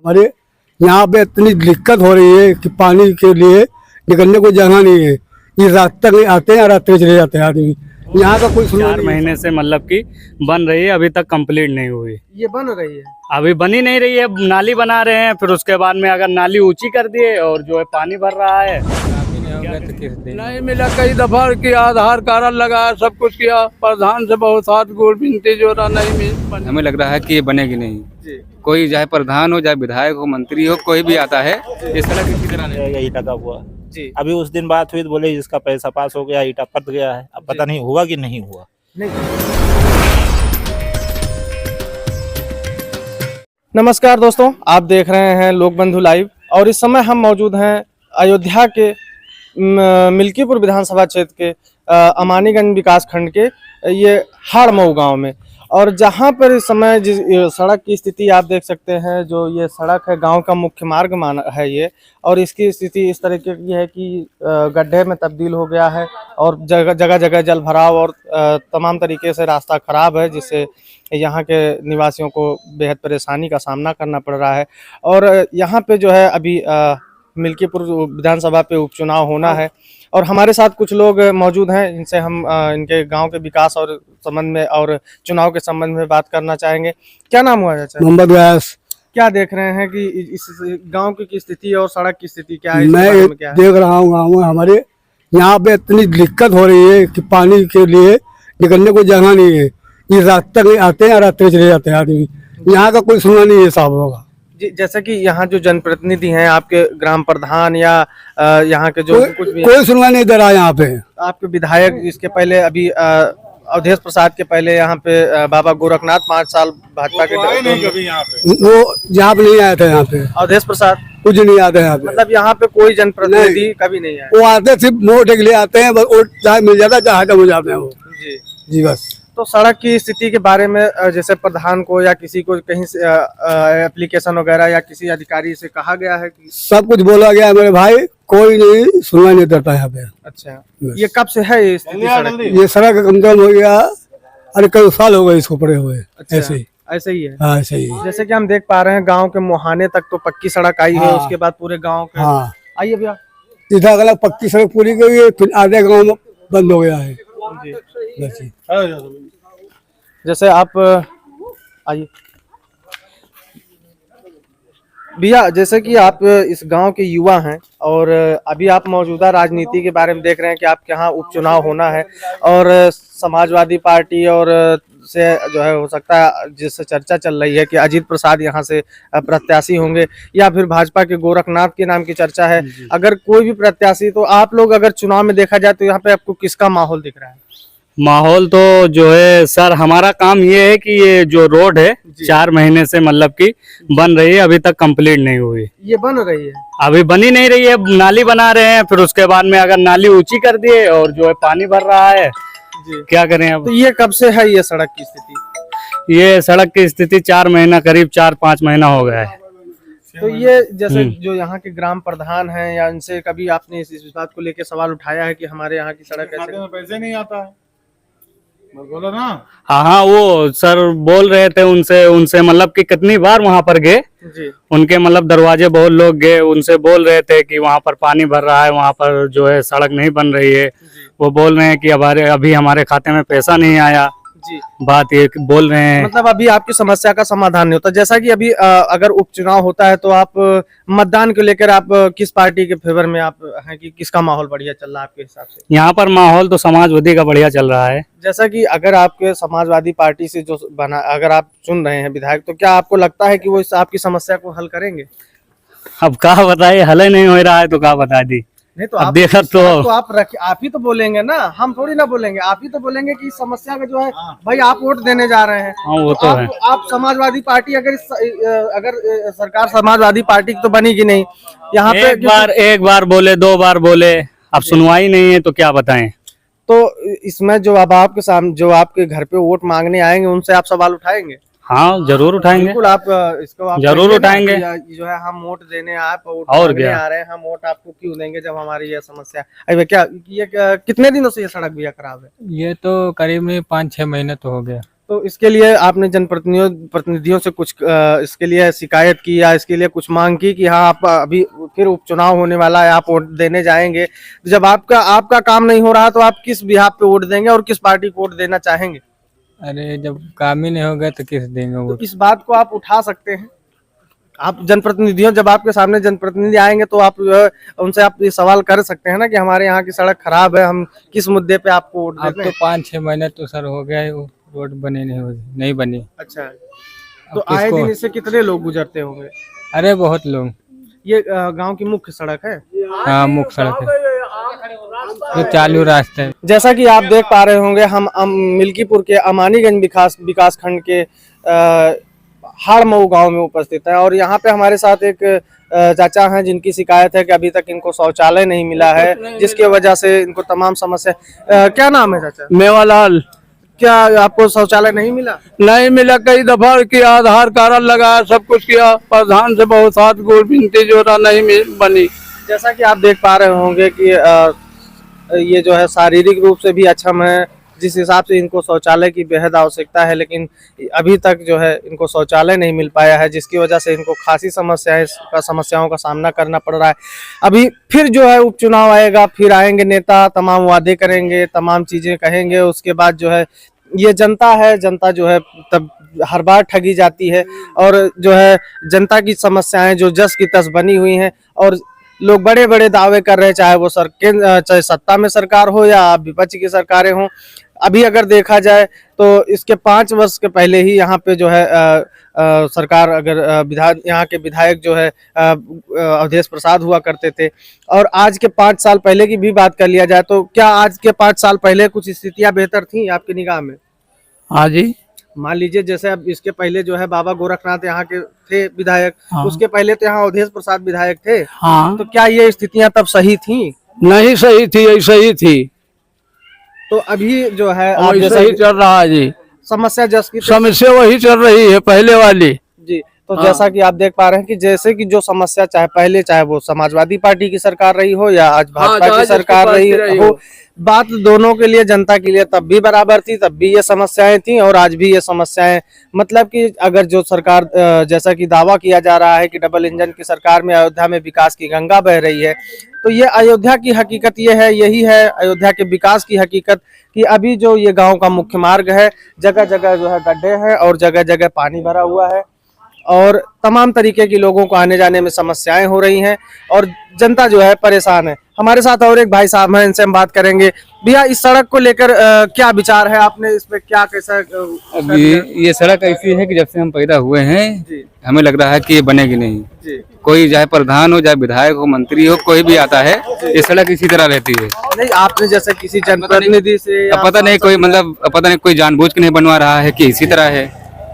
हमारे यहाँ पे इतनी दिक्कत हो रही है कि पानी के लिए निकलने को जगह नहीं है। ये रात तक आते हैं, रात तक चले जाते हैं आदमी। यहाँ का कोई 4 महीने से मतलब कि बन रही है, अभी तक कंप्लीट नहीं हुई। ये बन रही है। अभी बनी नहीं रही है, नाली बना रहे हैं, फिर उसके बाद में अगर नाली ऊंची कर दिए और जो है पानी भर रहा है। नहीं मिला, कई दफा किया, आधार कार्ड लगाया, सब कुछ किया, प्रधान से बहुत हाथ गोड़ विनती जो रहा, नहीं मिल। हमें लग रहा है कि ये बनेगी नहीं। जी। कोई चाहे प्रधान हो, चाहे विधायक हो, मंत्री हो, कोई भी आता है इस तरह की तरह नहीं। यही लगा हुआ जी। अभी उस दिन बात हुई तो बोले इसका पैसा पास हो गया, ईटा पट गया है। अब पता नहीं हुआ कि नहीं हुआ। नमस्कार दोस्तों, आप देख रहे हैं लोक बंधु लाइव और इस समय हम मौजूद हैं अयोध्या के मिल्कीपुर विधानसभा क्षेत्र के अमानीगंज विकास खंड के ये हाड़मऊ गांव में। और जहां पर इस समय जिस सड़क की स्थिति आप देख सकते हैं, जो ये सड़क है गांव का मुख्य मार्ग माना है ये, और इसकी स्थिति इस तरीके की है कि गड्ढे में तब्दील हो गया है और जगह जगह जल भराव और तमाम तरीके से रास्ता खराब है, जिससे यहाँ के निवासियों को बेहद परेशानी का सामना करना पड़ रहा है। और यहाँ पे जो है अभी मिल्कीपुर विधानसभा पे उपचुनाव होना है और हमारे साथ कुछ लोग मौजूद हैं, इनसे हम इनके गांव के विकास और संबंध में और चुनाव के संबंध में बात करना चाहेंगे। क्या नाम हुआ चाचा? मोहम्मद व्यास। क्या देख रहे हैं कि इस गांव की स्थिति और सड़क की स्थिति क्या है? मैं देख रहा हूँ गाँव में हमारे यहाँ पे इतनी दिक्कत हो रही है कि पानी के लिए निकलने को जगह नहीं है। ये रात तक आते हैं, रात तक चले जाते हैं आदमी। यहाँ का कोई सुनना नहीं है साहब होगा। जैसे कि यहाँ जो जनप्रतिनिधि हैं, आपके ग्राम प्रधान या यहाँ के जो कुछ भी कोई सुनवाई नहीं दे रहा है यहाँ पे। आपके विधायक इसके पहले अभी अवधेश प्रसाद के पहले यहाँ पे बाबा गोरखनाथ 5 साल भाजपा के वो यहाँ पे नहीं आए थे। यहाँ पे अवधेश प्रसाद कुछ नहीं आते यहाँ पे। मतलब यहाँ पे कोई जनप्रतिनिधि कभी नहीं आया। वो आते सिर्फ वोट के लिए आते हैं, बस वोट चाहे मिल जाता है चाहे खत्म हो जाते हैं वो। जी जी बस। तो सड़क की स्थिति के बारे में जैसे प्रधान को या किसी को कहीं से एप्लीकेशन वगैरह या किसी अधिकारी से कहा गया है कि? सब कुछ बोला गया है मेरे भाई, कोई नहीं सुनवाई नहीं करता यहाँ पे। अच्छा, ये कब से है ये स्थिति सड़क की? ये सड़क कम से कम हो गया, अरे कई साल हो गए इसको पड़े हुए। अच्छा, ऐसे ही है। हाँ ऐसे ही। जैसे कि हम देख पा रहे हैं गांव के मुहाने तक तो पक्की सड़क आई है। उसके बाद पूरे गांव के आइए भैया, इधर अगला पक्की सड़क पूरी गई है, फिर आधे गाँव में बंद हो गया है। जैसे आप आइए भैया, जैसे कि आप इस गांव के युवा हैं और अभी आप मौजूदा राजनीति के बारे में देख रहे हैं कि आपके यहाँ उपचुनाव होना है और समाजवादी पार्टी और से जो है हो सकता है जिससे चर्चा चल रही है कि अजीत प्रसाद यहाँ से प्रत्याशी होंगे या फिर भाजपा के गोरखनाथ के नाम की चर्चा है। अगर कोई भी प्रत्याशी, तो आप लोग अगर चुनाव में देखा जाए तो यहाँ पे आपको किसका माहौल दिख रहा है? माहौल तो जो है सर, हमारा काम ये है कि ये जो रोड है 4 महीने से मतलब कि बन रही है, अभी तक कंप्लीट नहीं हुई। ये बन रही है। अभी बनी नहीं रही है, नाली बना रहे हैं, फिर उसके बाद में अगर नाली ऊंची कर दिए और जो है पानी भर रहा है। जी। क्या करें अब? तो ये कब से है ये सड़क की स्थिति? ये सड़क की स्थिति 4 महीना, करीब 4-5 महीना हो गया है। तो ये जैसे जो यहाँ के ग्राम प्रधान हैं या इनसे कभी आपने इस बात को लेकर सवाल उठाया है कि हमारे यहाँ की सड़क ऐसे? पैसे नहीं आता है, बोलो ना। हाँ, वो सर बोल रहे थे उनसे मतलब कि कितनी बार वहाँ पर गए, उनके मतलब दरवाजे बहुत लोग गए, उनसे बोल रहे थे कि वहाँ पर पानी भर रहा है, वहाँ पर जो है सड़क नहीं बन रही है। वो बोल रहे हैं कि अभी हमारे खाते में पैसा नहीं आया। जी। बात ये बोल रहे हैं, मतलब अभी आपकी समस्या का समाधान नहीं होता। जैसा कि अभी अगर उपचुनाव होता है तो आप मतदान को लेकर आप किस पार्टी के फेवर में आप हैं कि किसका माहौल बढ़िया चल रहा है आपके हिसाब से? यहाँ पर माहौल तो समाजवादी का बढ़िया चल रहा है। जैसा कि अगर आपके समाजवादी पार्टी से जो बना, अगर आप चुन रहे हैं विधायक, तो क्या आपको लगता है कि वो आपकी समस्या को हल करेंगे? अब क्या बताइए, हल ही नहीं हो रहा है तो क्या बता दी। नहीं तो आप देखा तो आप ही तो बोलेंगे ना, हम थोड़ी ना बोलेंगे। आप ही तो बोलेंगे कि समस्या का जो है भाई आप वोट देने जा रहे हैं। हाँ, वो तो है। आप समाजवादी पार्टी अगर सरकार समाजवादी पार्टी तो बनेगी नहीं यहाँ पे। एक बार बोले, 2 बार बोले, अब सुनवाई नहीं है तो क्या बताएं। तो इसमें जो अब आपके सामने जो आपके घर पे वोट मांगने आएंगे उनसे आप सवाल उठाएंगे? हाँ जरूर उठाएंगे। बिल्कुल, आप जरूर उठाएंगे। जो है हम वोट देने वोट और क्या आ रहे हैं, हम वोट आपको क्यों देंगे जब हमारी ये समस्या। अरे क्या ये कितने दिनों से ये सड़क भैया खराब है? ये तो करीब 5-6 महीने तो हो गया। तो इसके लिए आपने प्रतिनिधियों से कुछ इसके लिए शिकायत की या इसके लिए कुछ मांग की कि हाँ आप अभी फिर उपचुनाव होने वाला है, आप वोट देने जाएंगे, तो जब आपका काम नहीं हो रहा तो आप किस बिहाफ पे वोट देंगे और किस पार्टी को वोट देना चाहेंगे? अरे जब काम ही नहीं होगा तो किस देंगे तो वोट? इस बात को आप उठा सकते हैं। आप जनप्रतिनिधियों, जब आपके सामने जनप्रतिनिधि आएंगे तो आप जो है उनसे आप ये सवाल कर सकते हैं ना कि हमारे यहाँ की सड़क खराब है, हम किस मुद्दे पे आपको वोट अब देते तो हैं। 5-6 महीने तो सर हो गया है, वो रोड बने नहीं बनी। अच्छा, अब तो आए किसको? दिन इससे कितने लोग गुजरते होंगे? अरे बहुत लोग। ये गांव की मुख्य सड़क है। हाँ मुख्य सड़क है, ये चालू रास्ता है। जैसा कि आप देख पा रहे होंगे, हम मिल्कीपुर के अमानीगंज विकास खंड के हाड़मऊ गांव में उपस्थित है और यहाँ पे हमारे साथ एक चाचा हैं जिनकी शिकायत है कि अभी तक इनको शौचालय नहीं मिला है, जिसकी वजह से इनको तमाम समस्या। क्या नाम है चाचा? मेवालाल। क्या आपको शौचालय नहीं मिला? नहीं मिला, कई दफा किया, आधार कार्ड लगाया, सब कुछ किया, प्रधान से बहुत हाथ गोड़ विनती जो रहा, नहीं बनी। जैसा कि आप देख पा रहे होंगे कि ये जो है शारीरिक रूप से भी अक्षम है, जिस हिसाब से इनको शौचालय की बेहद आवश्यकता है, लेकिन अभी तक जो है इनको शौचालय नहीं मिल पाया है, जिसकी वजह से इनको खासी समस्याओं का सामना करना पड़ रहा है। अभी फिर जो है उपचुनाव आएगा, फिर आएंगे नेता, तमाम वादे करेंगे, तमाम चीजें कहेंगे, उसके बाद जो है ये जनता है, जनता जो है तब हर बार ठगी जाती है और जो है जनता की समस्याएं जो जस की तस बनी हुई हैं और लोग बड़े बड़े दावे कर रहे हैं, चाहे वो चाहे सत्ता में सरकार हो या विपक्ष की सरकारें हों। अभी अगर देखा जाए तो इसके 5 वर्ष के पहले ही यहाँ पे जो है सरकार अगर यहाँ के विधायक जो है अवधेश प्रसाद हुआ करते थे और आज के 5 साल पहले की भी बात कर लिया जाए तो क्या आज के 5 साल पहले कुछ स्थितियां बेहतर थी आपकी निगाह में? हाँ जी। मान लीजिए जैसे अब इसके पहले जो है बाबा गोरखनाथ यहाँ के थे विधायक, हाँ। उसके पहले तो यहाँ अवधेश प्रसाद विधायक थे। हाँ। तो क्या ये स्थितियां तब सही थी? नहीं सही थी, ऐसा ही थी। तो अभी जो है आप वैसा ही चल रहा है जी, समस्या जैसी समस्या वही चल रही है पहले वाली जी। तो हाँ। जैसा कि आप देख पा रहे हैं कि जैसे कि जो समस्या चाहे पहले चाहे वो समाजवादी पार्टी की सरकार रही हो या आज भाजपा की सरकार रही हो, बात दोनों के लिए, जनता के लिए तब भी बराबर थी, तब भी ये समस्याएं थी और आज भी ये समस्याएं। मतलब कि अगर जो सरकार जैसा कि दावा किया जा रहा है कि डबल इंजन की सरकार में अयोध्या में विकास की गंगा बह रही है, तो ये अयोध्या की हकीकत ये है, यही है अयोध्या के विकास की हकीकत कि अभी जो ये गांव का मुख्य मार्ग है, जगह जगह जो है गड्ढे हैं और जगह जगह पानी भरा हुआ है और तमाम तरीके की लोगों को आने जाने में समस्याएं हो रही हैं और जनता जो है परेशान है। हमारे साथ और एक भाई साहब हैं, इनसे हम बात करेंगे। भैया, इस सड़क को लेकर क्या विचार है आपने, इस पे क्या कैसा? अभी ये सड़क ऐसी है कि जब से हम पैदा हुए हैं जी। हमें लग रहा है कि ये बनेगी नहीं जी। कोई चाहे प्रधान हो, चाहे विधायक हो, मंत्री हो, कोई भी आता है ये सड़क इसी तरह रहती है। नहीं, आपने जैसे किसी जनप्रतिनिधि से अब पता नहीं कोई मतलब पता नहीं कोई जानबूझ के नहीं बनवा रहा है कि इसी तरह है।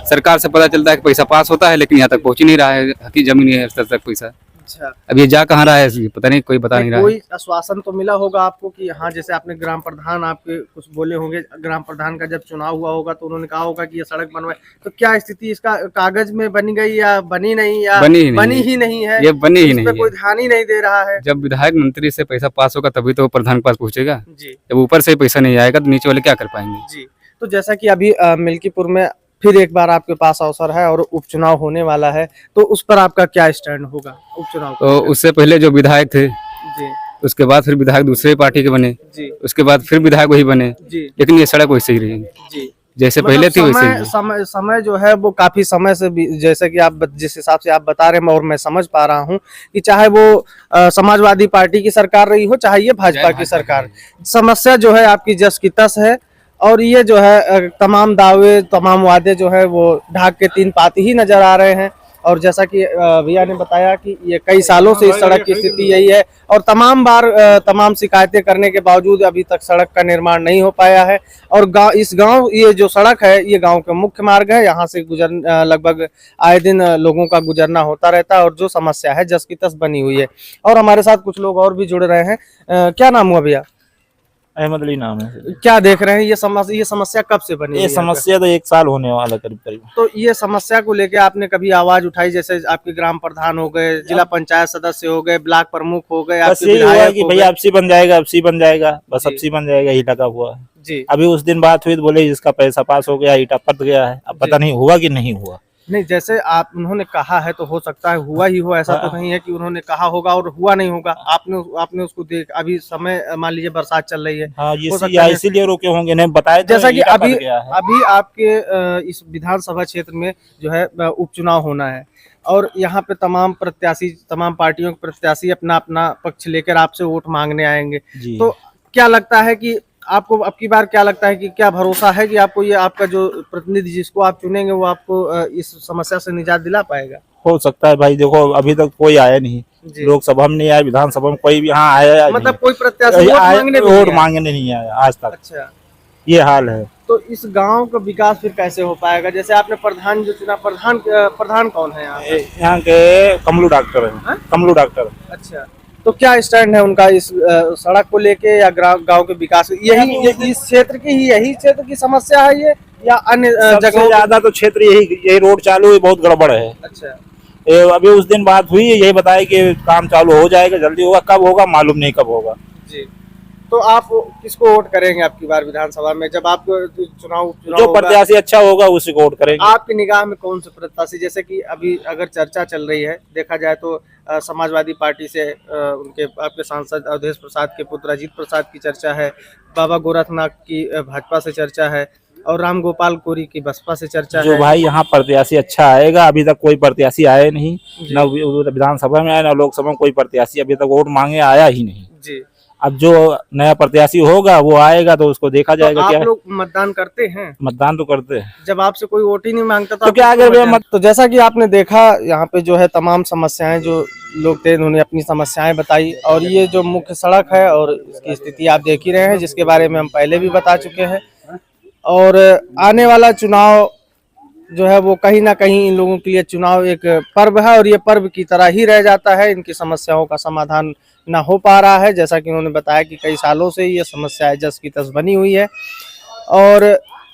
सरकार से पता चलता है कि पैसा पास होता है लेकिन यहाँ तक पहुँच ही नहीं रहा है, हकी जमीन है स्तर तक पैसा। अच्छा, अब ये जा कहाँ रहा है पता नहीं, कोई बता नहीं रहा है। कोई आश्वासन तो मिला होगा आपको कि हाँ, जैसे आपने ग्राम प्रधान आपके कुछ बोले होंगे, ग्राम प्रधान का जब चुनाव हुआ होगा तो उन्होंने कहा होगा कि ये सड़क बनवाए, तो क्या स्थिति इसका कागज में बनी गई या बनी नहीं या बनी ही नहीं है? ये बनी ही इस नहीं पे है। कोई ध्यान ही नहीं दे रहा है। जब विधायक मंत्री से पैसा पास होगा तभी तो प्रधान के पास पहुंचेगा। जी जब ऊपर से पैसा नहीं आएगा तो नीचे वाले क्या कर पाएंगे? जी। तो जैसा कि अभी मिल्कीपुर में फिर एक बार आपके पास अवसर है और उपचुनाव होने वाला है, तो उस पर आपका क्या स्टैंड होगा उपचुनाव? तो उससे पहले जो विधायक थे जी उसके बाद फिर विधायक दूसरे पार्टी के बने, जी उसके बाद फिर विधायक वही बने, जी लेकिन ये सड़क वैसे ही रही जी। जैसे पहले थी वैसे ही। समय जो है वो काफी समय से जैसे कि आप जिस हिसाब से आप बता रहे हैं और मैं समझ पा रहा हूँ कि चाहे वो समाजवादी पार्टी की सरकार रही हो चाहे ये भाजपा की सरकार, समस्या जो है आपकी जस की तस है और ये जो है तमाम दावे तमाम वादे जो है वो ढाक के 3 पाती ही नजर आ रहे हैं। और जैसा कि भैया ने बताया कि ये कई सालों से इस सड़क की स्थिति यही है और तमाम बार तमाम शिकायतें करने के बावजूद अभी तक सड़क का निर्माण नहीं हो पाया है। और इस गांव ये जो सड़क है ये गांव का मुख्य मार्ग है, यहाँ से लगभग आए दिन लोगों का गुजरना होता रहता है और जो समस्या है जस की तस बनी हुई है। और हमारे साथ कुछ लोग और भी जुड़ रहे हैं। क्या नाम हुआ भैया? अहमद अली नाम है। क्या देख रहे हैं ये समस्या कब से बनी? ये समस्या तो 1 साल होने वाला करीब करीब। तो ये समस्या को लेके आपने कभी आवाज उठाई? जैसे आपके ग्राम प्रधान हो गए, जिला पंचायत सदस्य हो गए, ब्लॉक प्रमुख हो गए, बस आपके यही हुआ विधायक कि हो भैया गए। आपसी बन जाएगा, आपसी बन जाएगा, बस जी। आपसी बन जाएगा, यही लगा हुआ है। जी। अभी उस दिन बात हुई तो बोले इसका पैसा पास हो गया, ईटा पट गया है। अब पता नहीं हुआ कि नहीं हुआ। नहीं, जैसे आप उन्होंने कहा है तो हो सकता है हुआ ही हो, ऐसा तो नहीं है कि उन्होंने कहा होगा और हुआ नहीं होगा। आपने उसको देख, अभी समय मान लीजिए बरसात चल रही है, हाँ, हो सकता है इसीलिए रोके होंगे, नहीं बताए तो जैसा कि ईटा पट अभी गया है। अभी आपके इस विधानसभा क्षेत्र में जो है उपचुनाव होना है और यहाँ पे तमाम पार्टियों के प्रत्याशी अपना अपना पक्ष लेकर आपसे वोट मांगने आएंगे। जी। तो क्या लगता है कि आपको अब की बार क्या लगता है कि क्या भरोसा है कि आपको ये आपका जो प्रतिनिधि जिसको आप चुनेंगे वो आपको इस समस्या से निजात दिला पाएगा? हो सकता है भाई, देखो अभी तक कोई आया नहीं, जी। लोकसभा में नहीं आया, विधानसभा में कोई भी यहाँ आया मतलब कोई प्रत्याशी वोट मांगने नहीं आया आज तक। अच्छा, ये हाल है। तो इस गांव का विकास फिर कैसे हो पाएगा? जैसे आपने प्रधान जो चुना, प्रधान कौन है यहाँ? यहाँ के कमलू डॉक्टर है। कमलू डॉक्टर। अच्छा, तो क्या स्टैंड है उनका इस सड़क को लेके या गांव के विकास? इस क्षेत्र की यही क्षेत्र की समस्या है ये या अन्य जगहों? ज्यादा तो क्षेत्र यही रोड चालू है, बहुत गड़बड़ है। अच्छा, अभी उस दिन बात हुई, यही बताया कि काम चालू हो जाएगा, जल्दी होगा, कब होगा मालूम नहीं कब होगा। जी। तो आप किसको वोट करेंगे आपकी बार विधानसभा में जब आपको चुनाव जो प्रत्याशी अच्छा होगा उसी को वोट करेंगे। आपकी निगाह में कौन से प्रत्याशी, जैसे कि अभी अगर चर्चा चल रही है, देखा जाए तो समाजवादी पार्टी से उनके आपके सांसद अवधेश प्रसाद के पुत्र अजीत प्रसाद की चर्चा है, बाबा गोरखनाथ की भाजपा से चर्चा है और राम गोपाल कोरी की बसपा से चर्चा है। जो भाई यहाँ प्रत्याशी अच्छा आएगा, अभी तक कोई प्रत्याशी आए नहीं, न विधानसभा में आया न लोकसभा में कोई प्रत्याशी अभी तक वोट मांगे आया ही नहीं। जी। अब जो नया प्रत्याशी होगा वो आएगा तो उसको देखा जाएगा। तो क्या आप लोग मतदान करते हैं? मतदान तो करते हैं। जब आपसे कोई वोट ही नहीं मांगता तो क्या अगर तो जैसा कि आपने देखा यहाँ पे जो है तमाम समस्याएं जो लोग थे उन्होंने अपनी समस्याएं बताई और ये जो मुख्य सड़क है और इसकी स्थिति आप देख ही रहे हैं, जिसके बारे में हम पहले भी बता चुके हैं। और आने वाला चुनाव जो है वो कहीं ना कहीं इन लोगों के लिए चुनाव एक पर्व है और ये पर्व की तरह ही रह जाता है। इनकी समस्याओं का समाधान ना हो पा रहा है, जैसा कि उन्होंने बताया कि कई सालों से ये समस्या जस की तस बनी हुई है और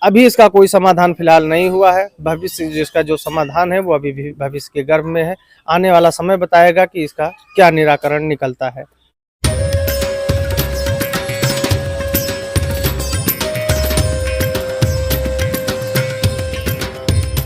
अभी इसका कोई समाधान फिलहाल नहीं हुआ है। भविष्य जिसका जो समाधान है वो अभी भी भविष्य के गर्भ में है। आने वाला समय बताएगा कि इसका क्या निराकरण निकलता है।